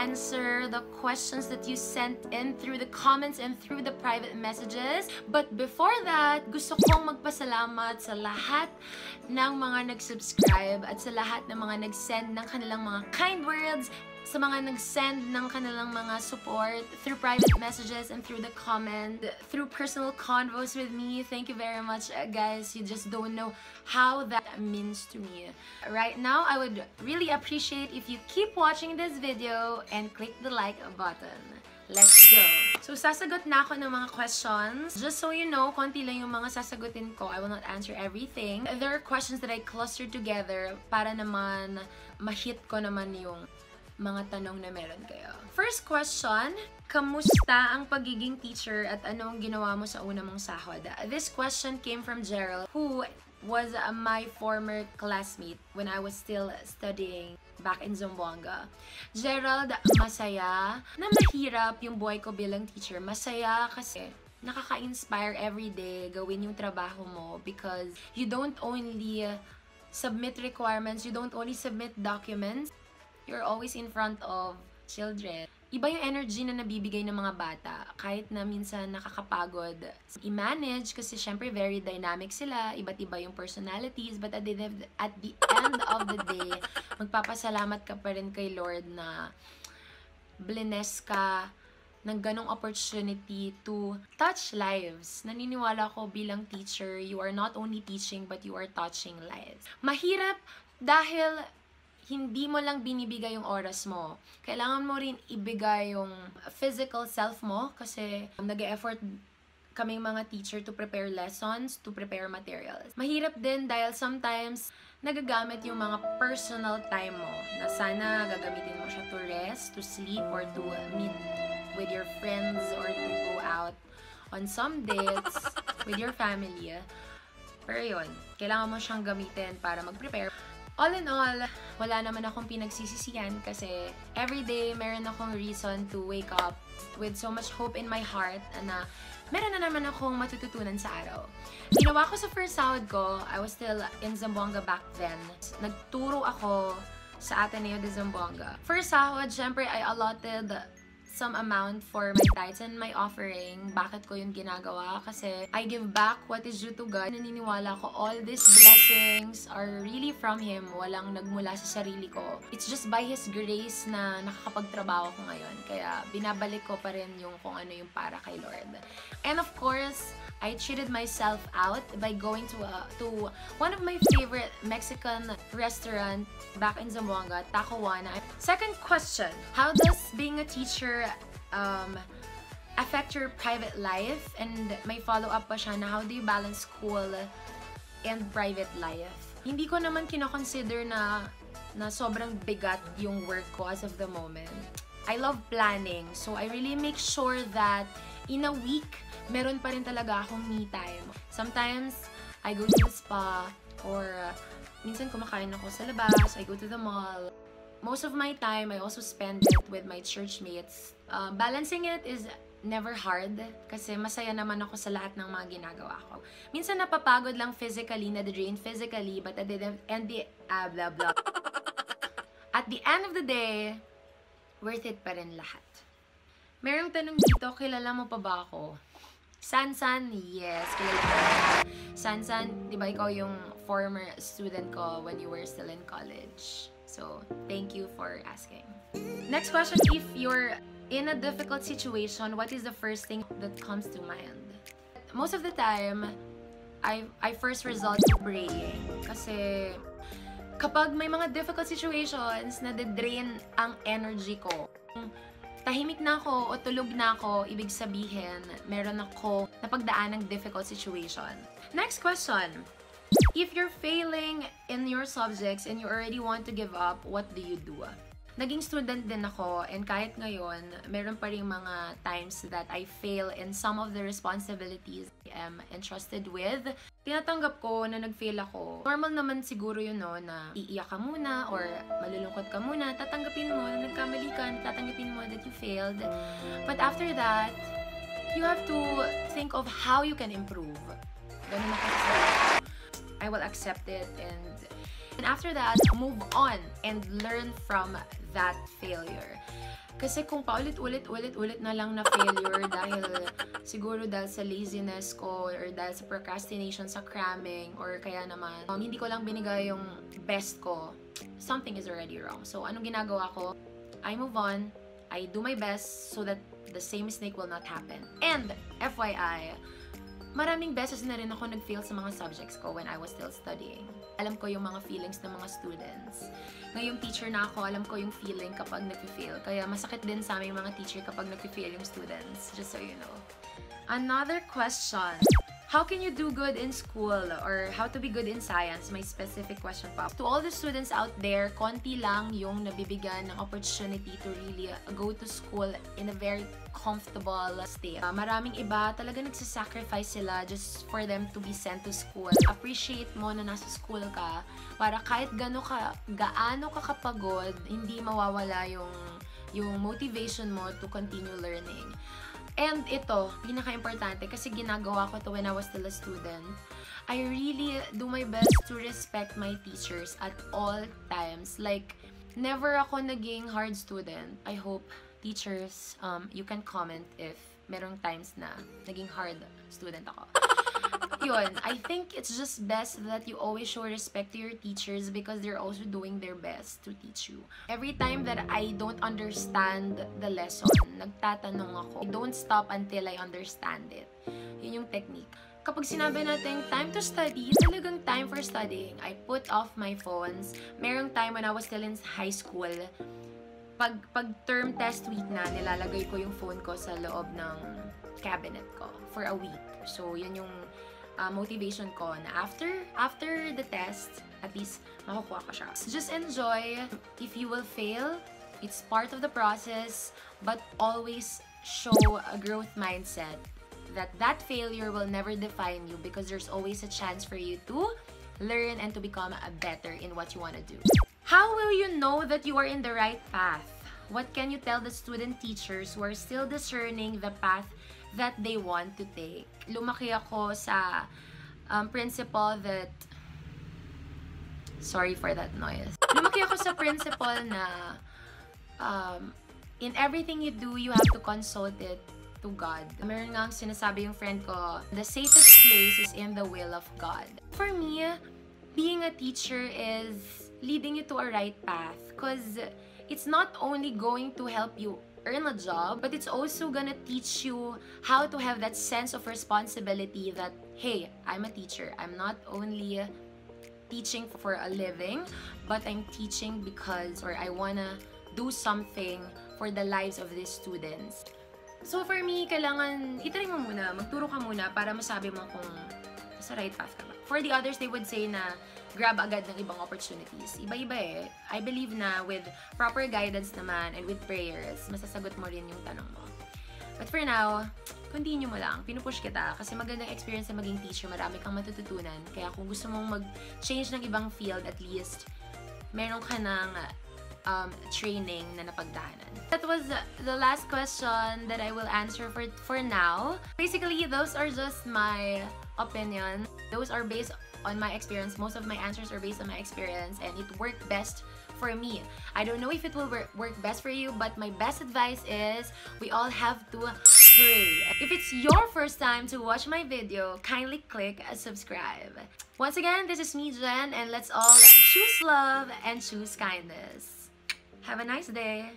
answer the questions that you sent in through the comments and through the private messages. But before that, gusto kong magpasalamat sa lahat ng mga nag-subscribe at sa lahat ng mga nag-send ng kanilang mga kind words, sa mga nag-send ng kanilang mga support through private messages and through the comment, through personal convos with me. Thank you very much, guys. You just don't know how that means to me. Right now, I would really appreciate if you keep watching this video and click the like button. Let's go! So, sasagot na ako ng mga questions. Just so you know, konti lang yung mga sasagutin ko. I will not answer everything. There are questions that I clustered together para naman ma-hit ko naman yung mga tanong na meron kayo. First question, kamusta ang pagiging teacher at anong ginawa mo sa una mong sahod? This question came from Gerald, who was my former classmate when I was still studying back in Zamboanga. Gerald, masaya na mahirap yung buhay ko bilang teacher. Masaya kasi nakaka-inspire everyday gawin yung trabaho mo because you don't only submit requirements, you don't only submit documents, you're always in front of children. Iba yung energy na nabibigay ng mga bata. Kahit na minsan nakakapagod i-manage kasi syempre very dynamic sila. Iba't iba yung personalities. But at the end of the day, magpapasalamat ka pa rin kay Lord na bless ka ng ganong opportunity to touch lives. Naniniwala ko bilang teacher, you are not only teaching but you are touching lives. Mahirap dahil hindi mo lang binibigay yung oras mo. Kailangan mo rin ibigay yung physical self mo kasi nag-e-effort kaming mga teacher to prepare lessons, to prepare materials. Mahirap din dahil sometimes nagagamit yung mga personal time mo na sana gagamitin mo siya to rest, to sleep, or to meet with your friends or to go out on some dates with your family. Pero yun, kailangan mo siyang gamitin para mag-prepare. All in all, wala naman akong pinagsisisihan kasi everyday meron akong reason to wake up with so much hope in my heart na meron na naman akong matututunan sa araw. Ginawa ko sa first sahod ko, I was still in Zamboanga back then. Nagturo ako sa Ateneo de Zamboanga. First sahod, syempre I allotted some amount for my tithes and my offering. Bakit ko yun ginagawa? Kasi I give back what is due to God. Naniniwala ko all these blessings are really from Him. Walang nagmula sa sarili ko. It's just by His grace na nakakapagtrabaho ko ngayon. Kaya binabalik ko pa rin yung kung ano yung para kay Lord. And of course, I treated myself out by going to one of my favorite Mexican restaurant back in Zamboanga, Tacowana. Second question, how does being a teacher affect your private life? And may follow-up pa siya na how do you balance school and private life? Hindi ko naman kinoconsider na sobrang bigat yung work ko as of the moment. I love planning, so I really make sure that in a week, meron pa rin talaga akong me time. Sometimes, I go to the spa, or minsan kumakain ako sa labas, I go to the mall. Most of my time, I also spend it with my church mates. Balancing it is never hard kasi masaya naman ako sa lahat ng mga ginagawa ko. Minsan napapagod lang physically, na-drain physically, but at the end of the day, worth it pa rin lahat. Merong tanong dito, kilala mo pa ba ako? Sansan, yes, kilala ko. Sansan, di ba ikaw yung former student ko when you were still in college? So, thank you for asking. Next question, if you're in a difficult situation, what is the first thing that comes to mind? Most of the time, I first resort to praying. Kasi kapag may mga difficult situations, nade-drain ang energy ko. Tahimik na ako o tulog na ako, ibig sabihin, meron ako napagdaan ng difficult situation. Next question. If you're failing in your subjects and you already want to give up, what do you do? Naging student din ako, and kahit ngayon, meron pa rin mga times that I fail in some of the responsibilities I am entrusted with. Tinatanggap ko na nag-fail ako. Normal naman siguro yun, no, na iiyak ka muna or malulungkot ka muna, tatanggapin mo na nagkamali ka, tatanggapin mo that you failed. But after that, you have to think of how you can improve. Ganun ako. I will accept it and And after that, move on and learn from that failure. Kasi kung paulit-ulit na lang na failure siguro dahil sa laziness ko or dahil sa procrastination sa cramming or kaya naman hindi ko lang binigay yung best ko, something is already wrong. So anong ginagawa ko? I move on, I do my best so that the same mistake will not happen. And FYI, maraming beses na rin ako nag-fail sa mga subjects ko when I was still studying. Alam ko yung mga feelings ng mga students. Ngayong teacher na ako, alam ko yung feeling kapag nag-fail. Kaya masakit din sa aming mga teacher kapag nag-fail yung students. Just so you know. Another question. How can you do good in school? Or how to be good in science? May specific question pa. To all the students out there, konti lang yung nabibigyan ng opportunity to really go to school in a very comfortable state. Maraming iba talaga nagsasacrifice sila just for them to be sent to school. Appreciate mo na nasa school ka para kahit gaano ka kapagod, hindi mawawala yung motivation mo to continue learning. And ito, pinaka-importante kasi ginagawa ko to when I was still a student. I really do my best to respect my teachers at all times. Like, never ako naging hard student. I hope teachers, you can comment if merong times na naging hard student ako. Yun, I think it's just best that you always show respect to your teachers because they're also doing their best to teach you. Every time that I don't understand the lesson, nagtatanong ako. I don't stop until I understand it. Yun yung technique. Kapag sinabi natin time to study, talagang time for studying. I put off my phones. Merong time when I was still in high school, pag term test week na, nilalagay ko yung phone ko sa loob ng cabinet ko for a week. So, yun yung motivation ko na after the test, at least makukuha ko siya. Just enjoy. If you will fail, it's part of the process, but always show a growth mindset that failure will never define you because there's always a chance for you to learn and to become better in what you want to do. How will you know that you are in the right path? What can you tell the student teachers who are still discerning the path that they want to take? Lumaki ako sa principle that... Sorry for that noise. Lumaki ako sa principle na in everything you do, you have to consult it to God. Meron nga sinasabi yung friend ko, the safest place is in the will of God. For me, being a teacher is leading you to a right path because it's not only going to help you earn a job, but it's also gonna teach you how to have that sense of responsibility that, hey, I'm a teacher. I'm not only teaching for a living, but I'm teaching because, or I wanna do something for the lives of these students. So for me, kailangan itry mo muna, magturo ka muna para masabi mo kung sa right path ka ba. For the others, they would say na grab agad ng ibang opportunities. Iba-iba eh. I believe na with proper guidance naman and with prayers, masasagot mo rin yung tanong mo. But for now, continue mo lang. Pinupush kita kasi magandang experience na maging teacher. Marami kang matututunan. Kaya kung gusto mong mag-change ng ibang field, at least meron ka ng training na napagdaanan. That was the last question that I will answer for now. Basically, those are just my opinion. Those are based on my experience. Most of my answers are based on my experience and it worked best for me. I don't know if it will work best for you, but my best advice is we all have to pray. If it's your first time to watch my video, kindly click subscribe. Once again, this is me, Jen, and let's all choose love and choose kindness. Have a nice day.